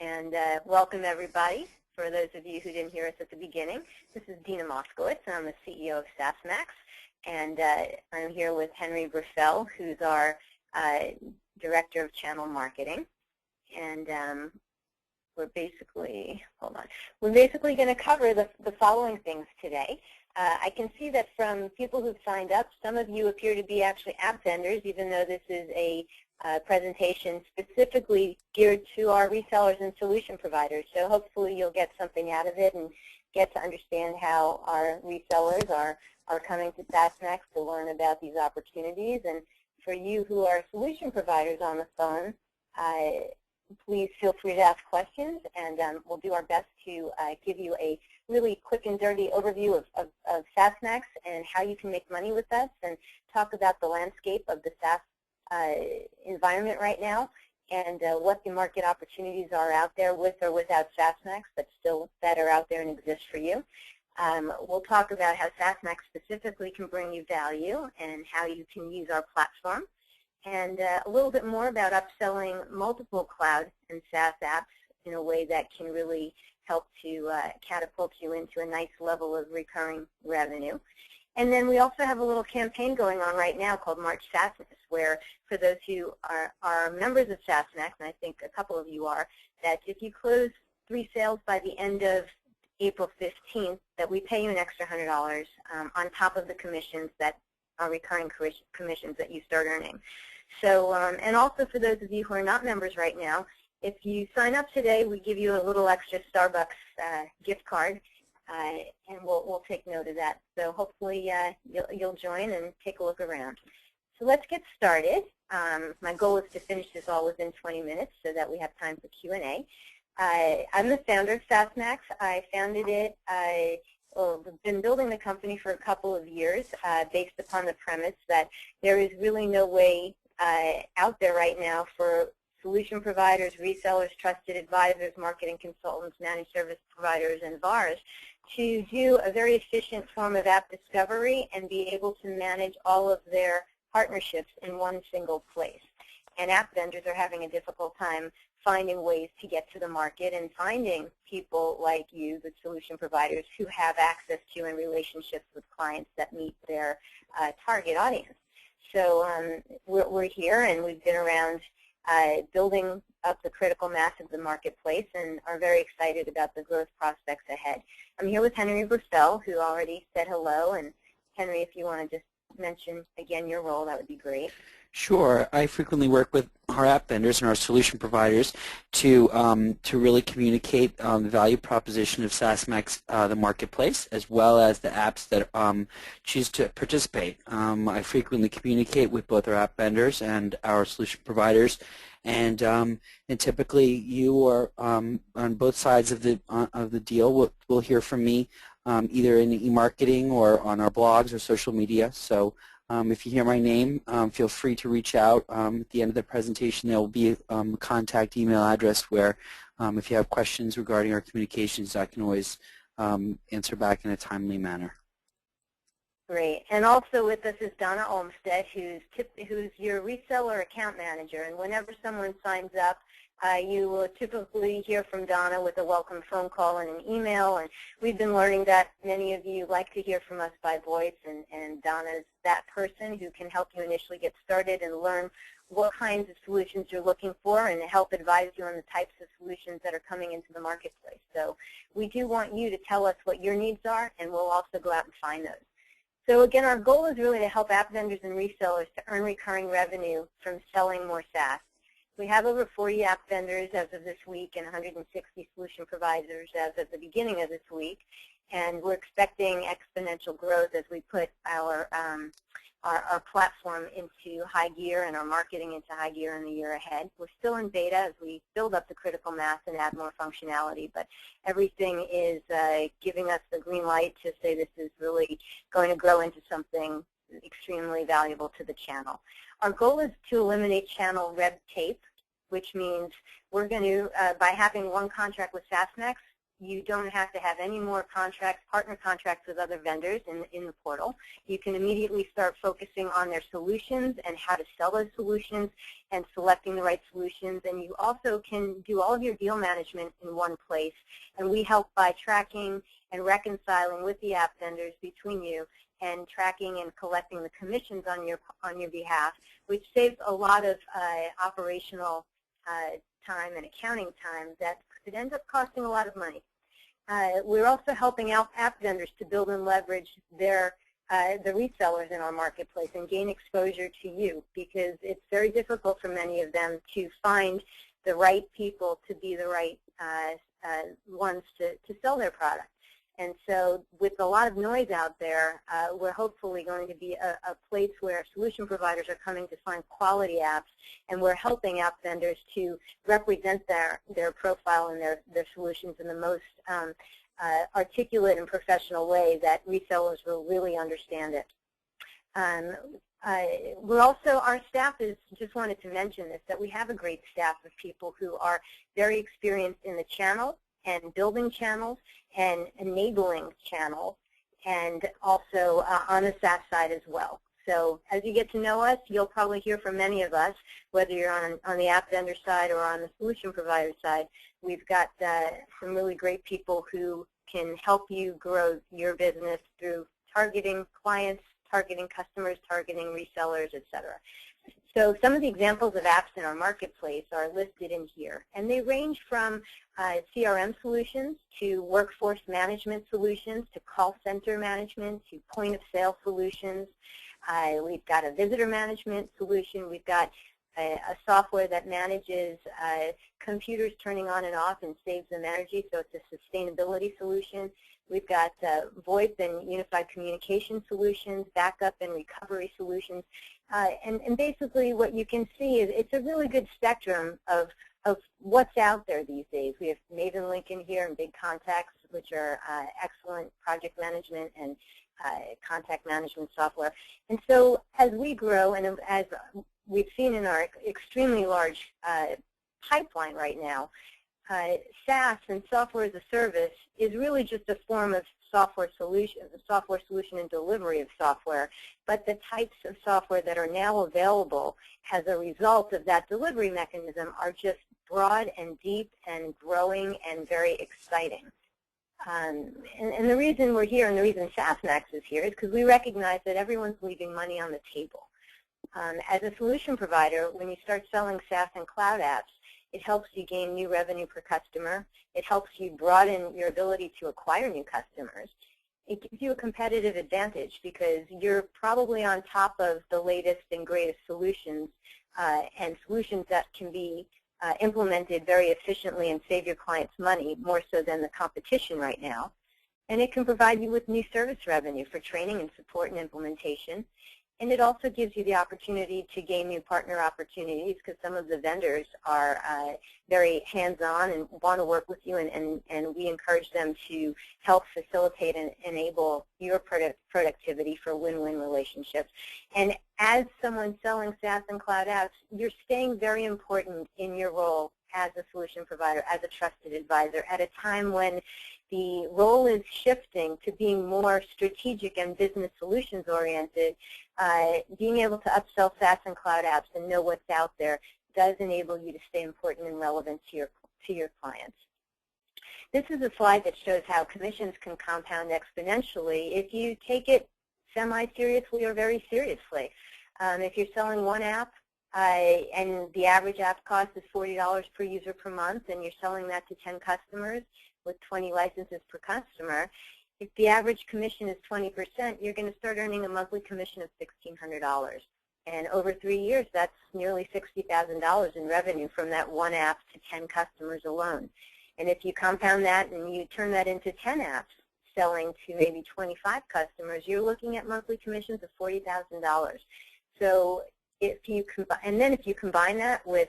And welcome, everybody. For those of you who didn't hear us at the beginning, this is Dina Moskowitz, and I'm the CEO of SaaSMAX. And I'm here with Henry Brufel, who's our Director of Channel Marketing. And we're basically going to cover the following things today. I can see that from people who've signed up, some of you appear to be actually app vendors, even though this is a presentation specifically geared to our resellers and solution providers. So hopefully you'll get something out of it and get to understand how our resellers are coming to SaaSMAX to learn about these opportunities. And for you who are solution providers on the phone, please feel free to ask questions, and we'll do our best to give you a really quick and dirty overview of SaaSMAX and how you can make money with us, and talk about the landscape of the SaaS environment right now, and what the market opportunities are out there with or without SaaSMAX, but still that are out there and exist for you. We'll talk about how SaaSMAX specifically can bring you value and how you can use our platform, and a little bit more about upselling multiple cloud and SaaS apps in a way that can really help to catapult you into a nice level of recurring revenue. And then we also have a little campaign going on right now called March SaaSmas, where for those who are members of SaaSMAX, and I think a couple of you are, that if you close 3 sales by the end of April 15th, that we pay you an extra $100 on top of the commissions that are recurring commissions that you start earning. So, and also for those of you who are not members right now, if you sign up today, we give you a little extra Starbucks gift card, and we'll take note of that. So hopefully you'll join and take a look around. So let's get started. My goal is to finish this all within 20 minutes so that we have time for Q&A. I'm the founder of SaaSMAX. I founded it. I've been building the company for a couple of years based upon the premise that there is really no way out there right now for solution providers, resellers, trusted advisors, marketing consultants, managed service providers, and VARs to do a very efficient form of app discovery and be able to manage all of their partnerships in one single place. And app vendors are having a difficult time finding ways to get to the market and finding people like you, the solution providers, who have access to and relationships with clients that meet their target audience. So we're here, and we've been around building up the critical mass of the marketplace and are very excited about the growth prospects ahead. I'm here with Henry Brufel, who already said hello. And Henry, if you want to just mention again your role, that would be great. Sure. I frequently work with our app vendors and our solution providers to really communicate the value proposition of SaaSMAX, the marketplace, as well as the apps that choose to participate. I frequently communicate with both our app vendors and our solution providers, and typically you are on both sides of the deal. We'll hear from me either in e-marketing or on our blogs or social media. So if you hear my name, feel free to reach out. At the end of the presentation, there will be a contact email address where if you have questions regarding our communications, I can always answer back in a timely manner. Great. And also with us is Donna Olmstead, who's your reseller account manager. And whenever someone signs up, you will typically hear from Donna with a welcome phone call and an email. And we've been learning that many of you like to hear from us by voice, and Donna's that person who can help you initially get started and learn what kinds of solutions you're looking for and help advise you on the types of solutions that are coming into the marketplace. So we do want you to tell us what your needs are, and we'll also go out and find those. So again, our goal is really to help app vendors and resellers to earn recurring revenue from selling more SaaS. We have over 40 app vendors as of this week and 160 solution providers as of the beginning of this week, and we're expecting exponential growth as we put our platform into high gear and our marketing into high gear in the year ahead. We're still in beta as we build up the critical mass and add more functionality, but everything is giving us the green light to say this is really going to grow into something extremely valuable to the channel. Our goal is to eliminate channel red tape, which means we're going to, by having one contract with SaaSMAX, You don't have to have any more contracts, partner contracts with other vendors in the portal. You can immediately start focusing on their solutions and how to sell those solutions and selecting the right solutions. And you also can do all of your deal management in one place. And we help by tracking and reconciling with the app vendors between you and tracking and collecting the commissions on your behalf, which saves a lot of operational time and accounting time that could end up costing a lot of money. We're also helping out app vendors to build and leverage the resellers in our marketplace and gain exposure to you, because it's very difficult for many of them to find the right people to be the right ones to sell their product. And so with a lot of noise out there, we're hopefully going to be a place where solution providers are coming to find quality apps, and we're helping app vendors to represent their profile and their solutions in the most articulate and professional way that resellers will really understand it. We're also, our staff is, just wanted to mention this, that we have a great staff of people who are very experienced in the channel and building channels and enabling channels, and also on the SaaS side as well. So as you get to know us, you'll probably hear from many of us, whether you're on the app vendor side or on the solution provider side. We've got some really great people who can help you grow your business through targeting clients, targeting customers, targeting resellers, etc. So some of the examples of apps in our marketplace are listed in here, and they range from CRM solutions to workforce management solutions to call center management to point-of-sale solutions. We've got a visitor management solution. We've got a software that manages computers turning on and off and saves them energy, so it's a sustainability solution. We've got VoIP and unified communication solutions, backup and recovery solutions. And basically what you can see is it's a really good spectrum of what's out there these days. We have Maven Link in here and Big Contacts, which are excellent project management and contact management software. And so as we grow, and as we've seen in our extremely large pipeline right now, SaaS and software as a service is really just a form of software solution and delivery of software, but the types of software that are now available as a result of that delivery mechanism are just broad and deep and growing and very exciting. And the reason we're here and the reason SaaSMAX is here is because we recognize that everyone's leaving money on the table. As a solution provider, when you start selling SaaS and cloud apps, it helps you gain new revenue per customer. It helps you broaden your ability to acquire new customers. It gives you a competitive advantage because you're probably on top of the latest and greatest solutions and solutions that can be implemented very efficiently and save your clients money, more so than the competition right now. And it can provide you with new service revenue for training and support and implementation. And it also gives you the opportunity to gain new partner opportunities because some of the vendors are very hands-on and want to work with you, and we encourage them to help facilitate and enable your productivity for win-win relationships. And as someone selling SaaS and cloud apps, you're staying very important in your role as a solution provider, as a trusted advisor, at a time when the role is shifting to being more strategic and business solutions oriented. Being able to upsell SaaS and cloud apps and know what's out there does enable you to stay important and relevant to your clients. This is a slide that shows how commissions can compound exponentially if you take it semi-seriously or very seriously. If you're selling one app and the average app cost is $40 per user per month, and you're selling that to 10 customers with 20 licenses per customer, if the average commission is 20%, you're going to start earning a monthly commission of $1,600. And over 3 years, that's nearly $60,000 in revenue from that one app to 10 customers alone. And if you compound that and you turn that into 10 apps selling to maybe 25 customers, you're looking at monthly commissions of $40,000. So if you combine that with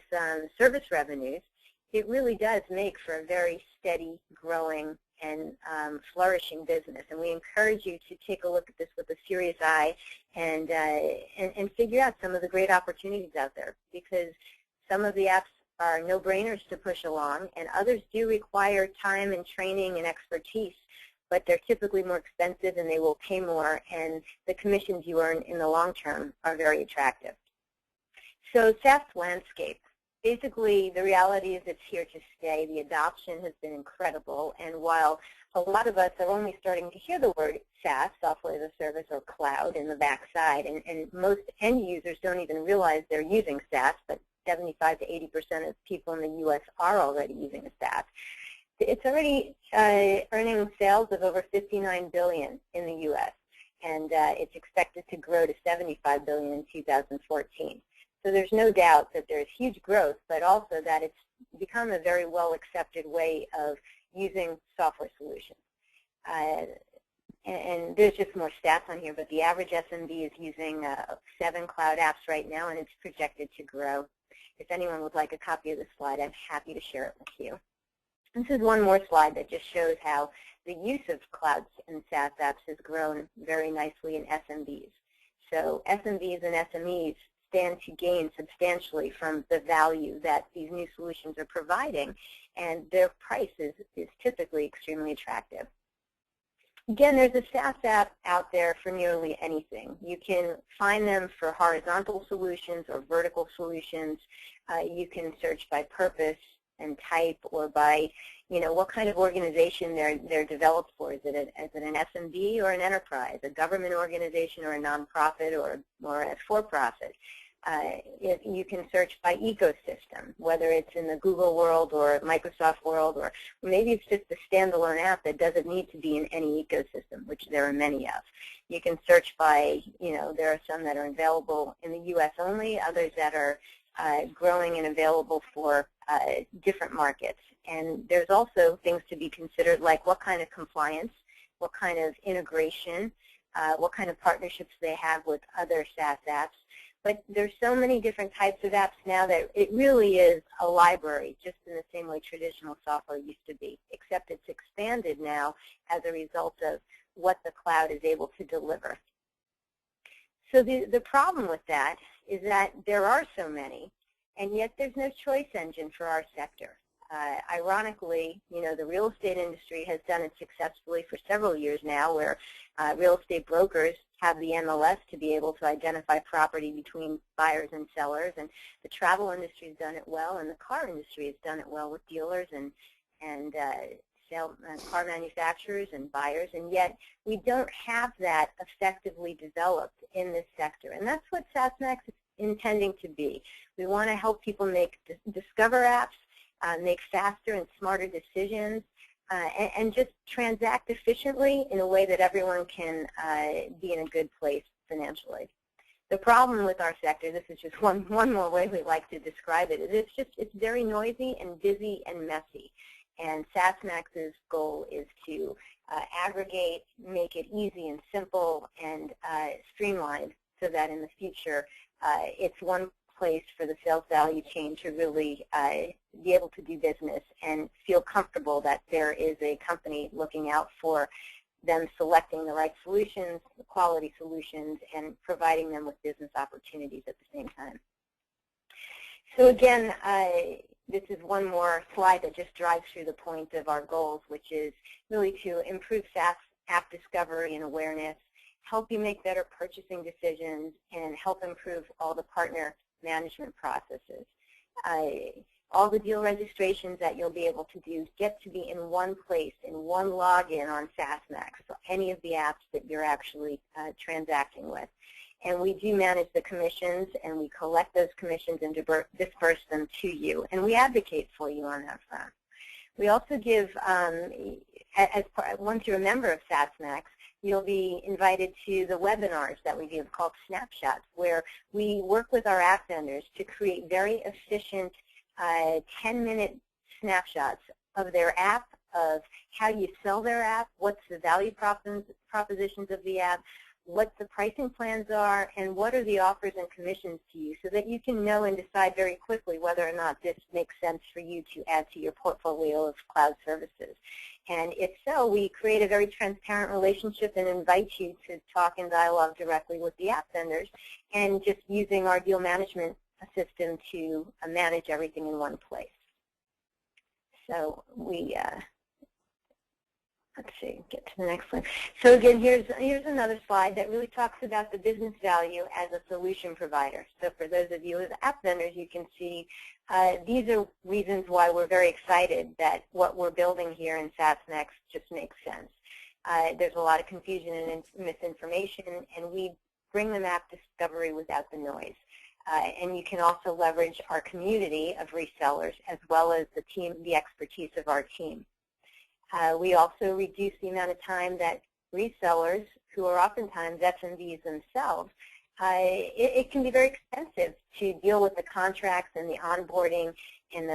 service revenues, it really does make for a very steady, growing, and flourishing business. And we encourage you to take a look at this with a serious eye and figure out some of the great opportunities out there, because some of the apps are no-brainers to push along, and others do require time and training and expertise, but they're typically more expensive and they will pay more, and the commissions you earn in the long term are very attractive. So SaaS landscape. Basically, the reality is it's here to stay. The adoption has been incredible, and while a lot of us are only starting to hear the word SaaS, software as a service, or cloud in the backside, and most end users don't even realize they're using SaaS, but 75 to 80% of people in the U.S. are already using a SaaS. It's already earning sales of over $59 billion in the U.S., and it's expected to grow to $75 billion in 2014. So there's no doubt that there's huge growth, but also that it's become a very well-accepted way of using software solutions. And there's just more stats on here, but the average SMB is using 7 cloud apps right now, and it's projected to grow. If anyone would like a copy of this slide, I'm happy to share it with you. This is one more slide that just shows how the use of clouds and SaaS apps has grown very nicely in SMBs. So SMBs and SMEs stand to gain substantially from the value that these new solutions are providing, and their price is typically extremely attractive. Again, there's a SaaS app out there for nearly anything. You can find them for horizontal solutions or vertical solutions. You can search by purpose and type, or by, what kind of organization they're developed for. Is it an SMB or an enterprise, a government organization or a nonprofit or a for-profit? You can search by ecosystem, whether it's in the Google world or Microsoft world, or maybe it's just a standalone app that doesn't need to be in any ecosystem, which there are many of. You can search by, there are some that are available in the U.S. only, others that are growing and available for different markets. And there's also things to be considered, like what kind of compliance, what kind of integration, what kind of partnerships they have with other SaaS apps. But there's so many different types of apps now that it really is a library, just in the same way traditional software used to be, except it's expanded now as a result of what the cloud is able to deliver. So the problem with that is that there are so many, and yet there's no choice engine for our sector. Ironically, the real estate industry has done it successfully for several years now, where real estate brokers have the MLS to be able to identify property between buyers and sellers, and the travel industry has done it well, and the car industry has done it well with dealers and car manufacturers and buyers, and yet we don't have that effectively developed in this sector, and that's what SaaSMAX is intending to be. We want to help people discover apps, make faster and smarter decisions, and just transact efficiently in a way that everyone can be in a good place financially. The problem with our sector, this is just one more way we like to describe it, is it's very noisy and busy and messy. And SaaSMAX's goal is to aggregate, make it easy and simple and streamlined, so that in the future it's one place for the sales value chain to really be able to do business and feel comfortable that there is a company looking out for them, selecting the right solutions, the quality solutions, and providing them with business opportunities at the same time. So again, this is one more slide that just drives through the point of our goals, which is really to improve SaaS app discovery and awareness, help you make better purchasing decisions, and help improve all the partner management processes. All the deal registrations that you'll be able to do get to be in one place, in one login on SaaSMAX, so any of the apps that you're actually transacting with. And we do manage the commissions, and we collect those commissions and disperse them to you, and we advocate for you on that front. We also give, once you're a member of SaaSMAX, you'll be invited to the webinars that we give called Snapshots, where we work with our app vendors to create very efficient 10-minute snapshots of their app, of how you sell their app, what's the value propositions of the app, what the pricing plans are, and what are the offers and commissions to you, so that you can know and decide very quickly whether or not this makes sense for you to add to your portfolio of cloud services. And if so, we create a very transparent relationship and invite you to talk and dialogue directly with the app vendors, and just using our deal management system to manage everything in one place. So we, let's see, get to the next one. So again, here's another slide that really talks about the business value as a solution provider. So for those of you as app vendors, you can see these are reasons why we're very excited that what we're building here in SaaSMAX just makes sense. There's a lot of confusion and misinformation, and we bring them app discovery without the noise. And you can also leverage our community of resellers as well as the expertise of our team. We also reduce the amount of time that resellers, who are oftentimes SMBs themselves, it can be very expensive to deal with the contracts and the onboarding and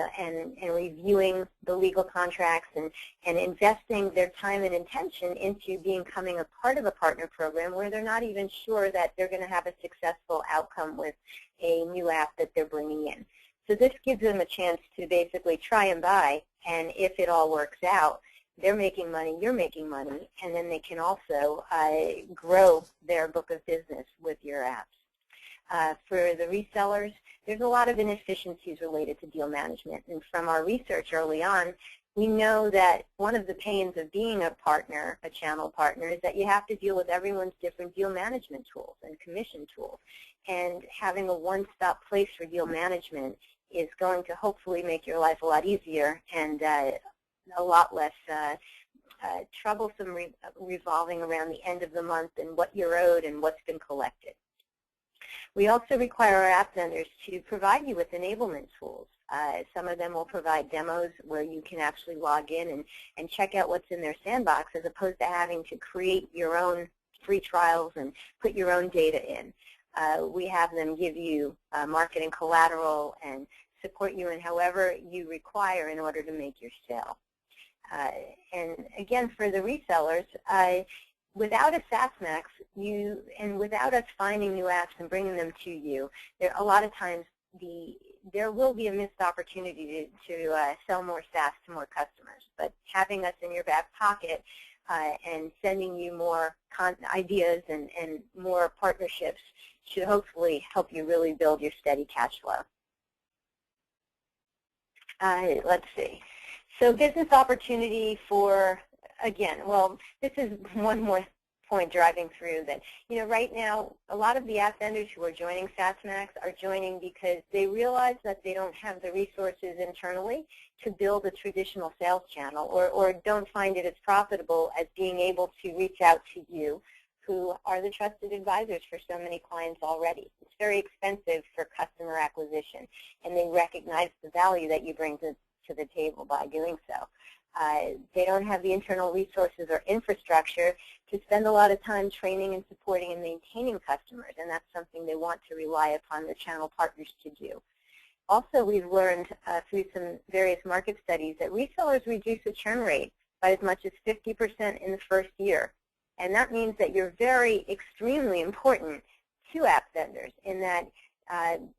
reviewing the legal contracts and investing their time and intention into becoming a part of a partner program where they're not even sure that they're going to have a successful outcome with a new app that they're bringing in. So this gives them a chance to basically try and buy, and if it all works out, they're making money, you're making money, and then they can also grow their book of business with your apps. For the resellers, there's a lot of inefficiencies related to deal management, and from our research early on, we know that one of the pains of being a partner, a channel partner, is that you have to deal with everyone's different deal management tools and commission tools, and having a one-stop place for deal management is going to hopefully make your life a lot easier and a lot less troublesome revolving around the end of the month and what you're owed and what's been collected. We also require our app vendors to provide you with enablement tools. Some of them will provide demos where you can actually log in and check out what's in their sandbox as opposed to having to create your own free trials and put your own data in. We have them give you marketing collateral and support you in however you require in order to make your sale. And again, for the resellers, without a SaaSMAX, and without us finding new apps and bringing them to you, a lot of times there will be a missed opportunity to sell more SaaS to more customers. But having us in your back pocket and sending you more ideas and more partnerships should hopefully help you really build your steady cash flow. Let's see. So business opportunity for, again, well, this is one more point driving through that, right now, a lot of the app vendors who are joining SaaSMAX are joining because they realize that they don't have the resources internally to build a traditional sales channel or don't find it as profitable as being able to reach out to you, who are the trusted advisors for so many clients already. It's very expensive for customer acquisition, and they recognize the value that you bring to the table by doing so. They don't have the internal resources or infrastructure to spend a lot of time training and supporting and maintaining customers, and that's something they want to rely upon their channel partners to do. Also, we've learned through some various market studies that resellers reduce the churn rate by as much as 50% in the first year. And that means that you're very extremely important to app vendors in that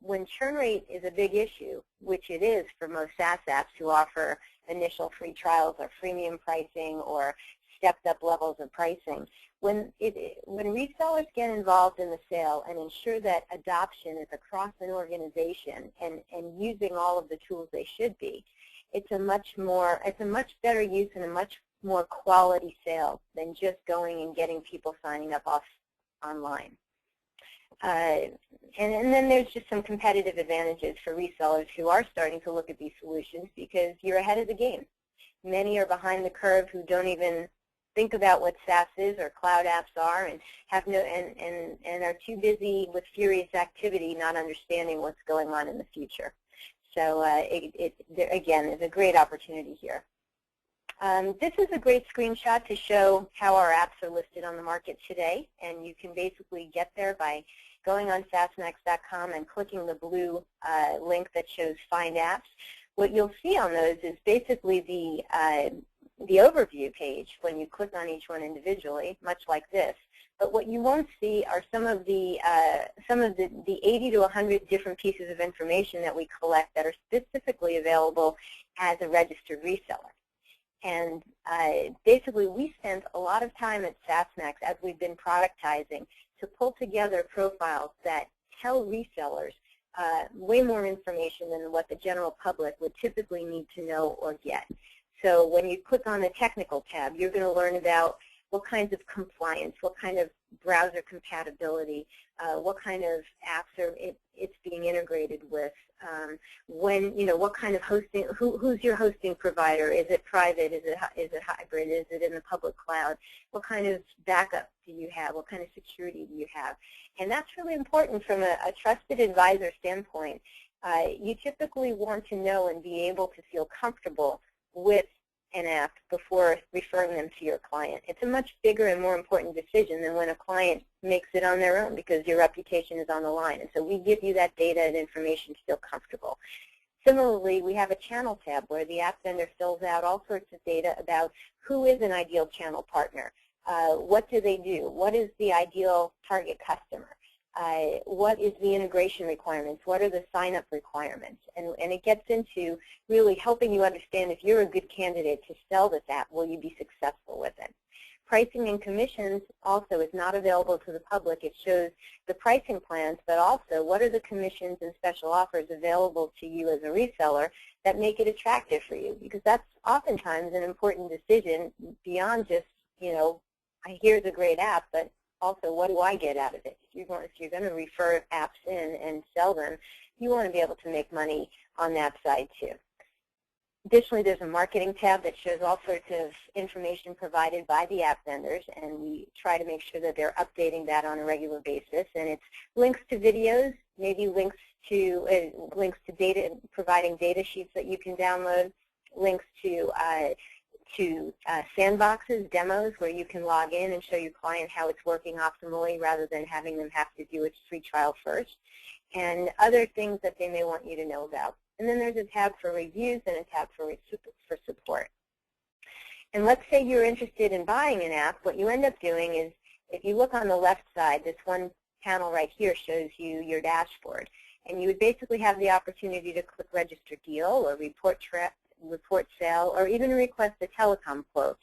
when churn rate is a big issue, which it is for most SaaS apps who offer initial free trials or freemium pricing or stepped up levels of pricing, when resellers get involved in the sale and ensure that adoption is across an organization and using all of the tools they should be, it's a much better use and a much more quality sale than just going and getting people signing up online. And then there's just some competitive advantages for resellers who are starting to look at these solutions because you're ahead of the game. Many are behind the curve who don't even think about what SaaS is or cloud apps are and have and are too busy with furious activity not understanding what's going on in the future. So again, there's a great opportunity here. This is a great screenshot to show how our apps are listed on the market today, and you can basically get there by going on SaaSMAX.com and clicking the blue link that shows Find Apps. What you'll see on those is basically the overview page when you click on each one individually, much like this. But what you won't see are some of the 80 to 100 different pieces of information that we collect that are specifically available as a registered reseller. And basically, we spent a lot of time at SaaSMAX as we've been productizing to pull together profiles that tell resellers way more information than what the general public would typically need to know or get. So when you click on the technical tab, you're going to learn about what kinds of compliance, what kind of browser compatibility, what kind of apps are it's being integrated with, what kind of hosting, who's your hosting provider? Is it private? Is it hybrid? Is it in the public cloud? What kind of backup do you have? What kind of security do you have? And that's really important from a trusted advisor standpoint. You typically want to know and be able to feel comfortable with an app before referring them to your client. It's a much bigger and more important decision than when a client makes it on their own because your reputation is on the line. And so we give you that data and information to feel comfortable. Similarly, we have a channel tab where the app vendor fills out all sorts of data about who is an ideal channel partner. What do they do? What is the ideal target customer? What is the integration requirements? What are the sign-up requirements? And it gets into really helping you understand if you're a good candidate to sell this app, will you be successful with it? Pricing and commissions also is not available to the public. It shows the pricing plans, but also what are the commissions and special offers available to you as a reseller that make it attractive for you? Because that's oftentimes an important decision beyond just, here's a great app, but also, what do I get out of it? If you're going to refer apps in and sell them, you want to be able to make money on that side too. Additionally, there's a marketing tab that shows all sorts of information provided by the app vendors, and we try to make sure that they're updating that on a regular basis. And it's links to videos, maybe links to data, providing data sheets that you can download, links to sandboxes, demos, where you can log in and show your client how it's working optimally rather than having them have to do its free trial first, and other things that they may want you to know about. And then there's a tab for reviews and a tab for support. And let's say you're interested in buying an app. What you end up doing is, if you look on the left side, this one panel right here shows you your dashboard. And you would basically have the opportunity to click Register Deal or report sale, or even request a telecom quote.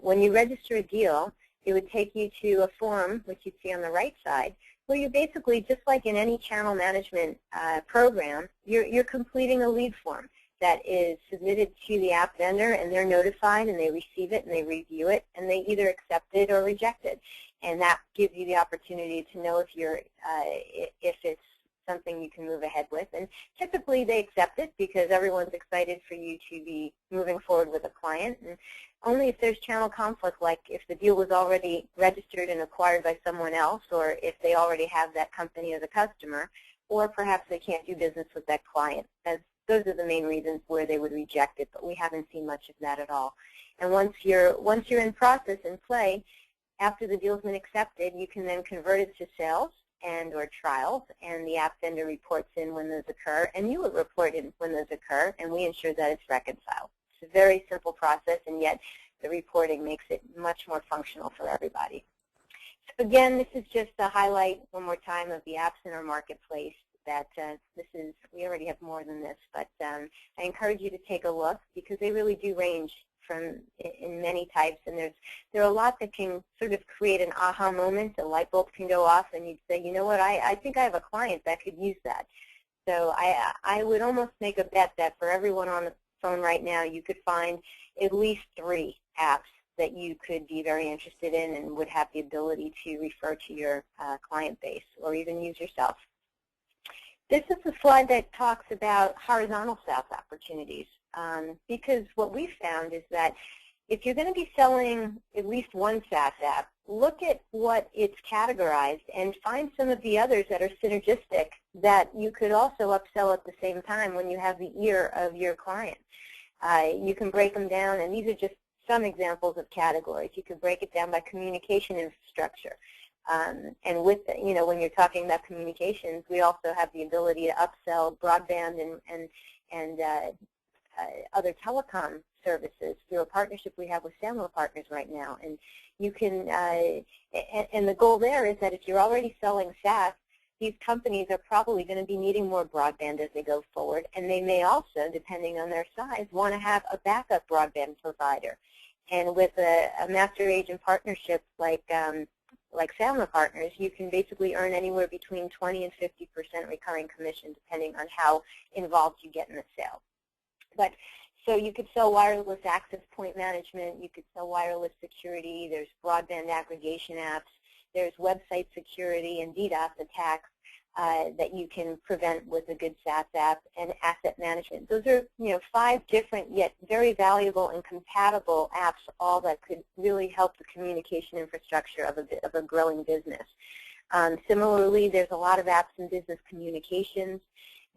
When you register a deal, it would take you to a form, which you see on the right side, where you basically, just like in any channel management program, you're completing a lead form that is submitted to the app vendor, and they're notified, and they receive it, and they review it, and they either accept it or reject it. And that gives you the opportunity to know if it's something you can move ahead with. And typically they accept it because everyone's excited for you to be moving forward with a client. And only if there's channel conflict, like if the deal was already registered and acquired by someone else, or if they already have that company as a customer, or perhaps they can't do business with that client. Those are the main reasons where they would reject it, but we haven't seen much of that at all. And once you're in process and play, after the deal's been accepted, you can then convert it to sales and or trials, and the app vendor reports in when those occur, and you would report in when those occur, and we ensure that it's reconciled. It's a very simple process, and yet the reporting makes it much more functional for everybody. So again, this is just a highlight one more time of the apps in our marketplace. That we already have more than this, but I encourage you to take a look because they really do range in many types, and there are a lot that can sort of create an aha moment. A light bulb can go off, and you'd say, you know what, I think I have a client that could use that. So I would almost make a bet that for everyone on the phone right now, you could find at least 3 apps that you could be very interested in and would have the ability to refer to your client base or even use yourself. This is a slide that talks about horizontal SaaS opportunities. Because what we found is that if you're going to be selling at least one SaaS app, look at what it's categorized and find some of the others that are synergistic that you could also upsell at the same time when you have the ear of your client. You can break them down, and these are just some examples of categories. You could break it down by communication infrastructure. And with, when you're talking about communications, we also have the ability to upsell broadband and other telecom services through a partnership we have with Sandler Partners right now. And you can, and the goal there is that if you're already selling SaaS, these companies are probably going to be needing more broadband as they go forward, and they may also, depending on their size, want to have a backup broadband provider. And with a master agent partnership like like Salma Partners, you can basically earn anywhere between 20 and 50% recurring commission depending on how involved you get in the sale. But so you could sell wireless access point management, you could sell wireless security, there's broadband aggregation apps, there's website security and DDoS attacks that you can prevent with a good SaaS app, and asset management. Those are 5 different yet very valuable and compatible apps, all that could really help the communication infrastructure of a growing business. Similarly, there's a lot of apps in business communications.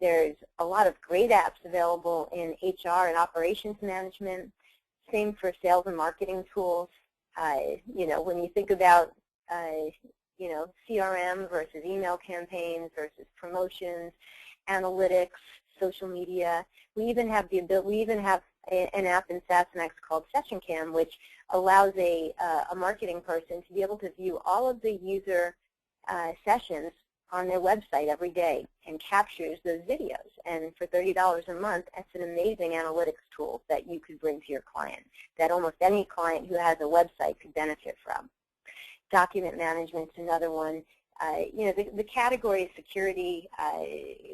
There's a lot of great apps available in HR and operations management. Same for sales and marketing tools. When you think about CRM versus email campaigns versus promotions, analytics, social media. We even have an app in SaaSMAX called SessionCam, which allows a marketing person to be able to view all of the user sessions on their website every day and captures those videos. And for $30 a month, that's an amazing analytics tool that you could bring to your client, that almost any client who has a website could benefit from. Document management is another one. The category of security,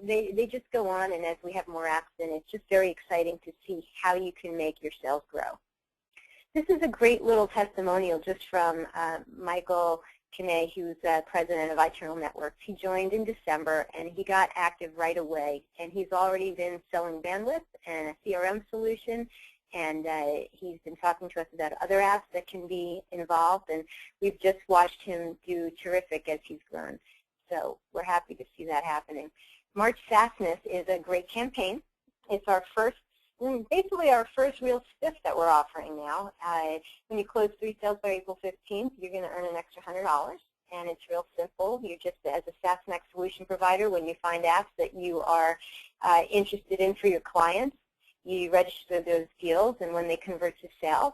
they just go on, and as we have more apps in, it's just very exciting to see how you can make your sales grow. This is a great little testimonial just from Michael Kinney, who's president of iTernal Networks. He joined in December, and he got active right away, and he's already been selling bandwidth and a CRM solution, and he's been talking to us about other apps that can be involved, and we've just watched him do terrific as he's grown. So we're happy to see that happening. March SaaSness is a great campaign. It's our first, basically our first real spiff that we're offering now. When you close 3 sales by April 15th, you're going to earn an extra $100, and it's real simple. You're just, as a SaaSMAX solution provider, when you find apps that you are interested in for your clients, you register those deals, and when they convert to sales,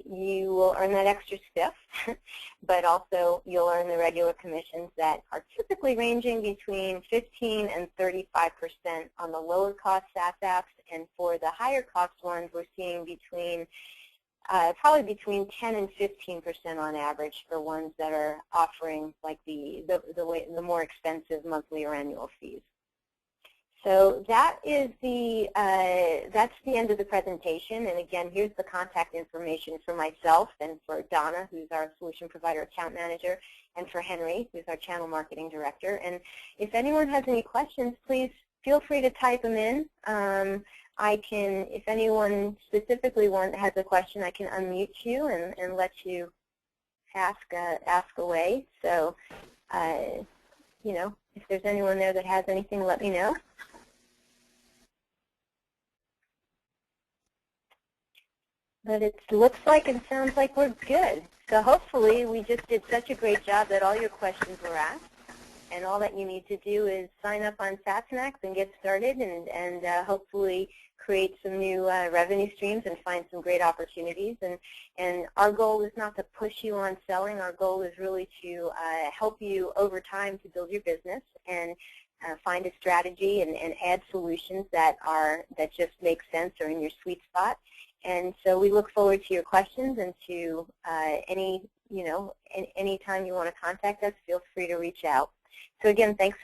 you will earn that extra spiff, but also you'll earn the regular commissions that are typically ranging between 15 and 35% on the lower cost SaaS apps, and for the higher cost ones, we're seeing between probably between 10 and 15% on average for ones that are offering like the more expensive monthly or annual fees. So that is that's the end of the presentation. And again, here's the contact information for myself and for Donna, who's our Solution Provider Account Manager, and for Henry, who's our Channel Marketing Director. And if anyone has any questions, please feel free to type them in. I can, if anyone specifically has a question, I can unmute you and let you ask away. So, if there's anyone there that has anything, let me know. But it looks like and sounds like we're good. So hopefully we just did such a great job that all your questions were asked. And all that you need to do is sign up on SaaSMAX and get started, and hopefully create some new revenue streams and find some great opportunities. And our goal is not to push you on selling. Our goal is really to help you over time to build your business and find a strategy and add solutions that just make sense or in your sweet spot. And so we look forward to your questions, and to any time you want to contact us, feel free to reach out. So again, thanks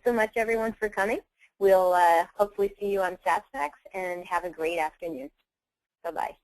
so much, everyone, for coming. We'll hopefully see you on SaaSMAX, and have a great afternoon. Bye-bye.